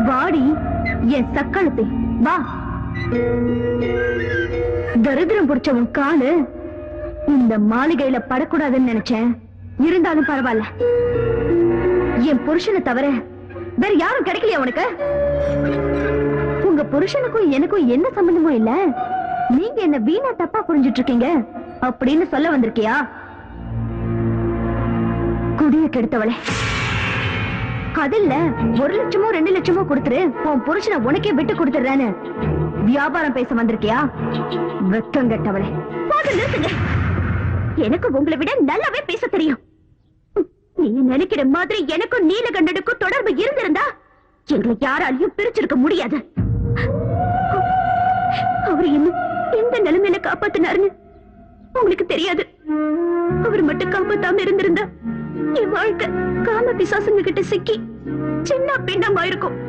வாடி என் சக்களத்தை வா. தரித்திரம் பிடிச்சவன் காலு இந்த மாளிகையில படக்கூடாதுன்னு நினைச்சேன். இருந்தாலும் பரவாயில்ல. என் புருஷனை தவிர வேற யாரும் கிடைக்கலையா உனக்கு? உங்க புருஷனுக்கும் எனக்கும் என்ன சம்பந்தமும் இல்ல. நீங்க என்ன வீணா தப்பா புரிஞ்சிட்டு இருக்கீங்க அப்படின்னு சொல்ல வந்திருக்கியா? குடிய கெடுத்தவளே, அதில்ல 1 லட்சமோ 2 லட்சமோ கொடுத்துரு, உன் புருஷனை உனக்கே விட்டு கொடுத்துறேன்னு வியாபாரம் பேச வந்திருக்கியா? வெக்கம் கெட்டவளே, நிறுத்துங்க. எனக்கு உங்களை விட நல்லாவே பேச தெரியும். நீங்க நினைக்கிற மாதிரி எனக்கும் நீலகண்டனுக்கும் தொடர்பு இருந்திருந்தா எங்களை யாராலையும் பிரிச்சிருக்க முடியாது. அவர் இன்னும் எந்த நிலைமையில காப்பாத்தினாருன்னு உங்களுக்கு தெரியாது. அவர் மட்டும் காப்பாத்தாம இருந்திருந்தா என் வாழ்க்கை காம பிசாசுங்க கிட்ட சிக்கி சின்ன பின்னமாயிருக்கும்.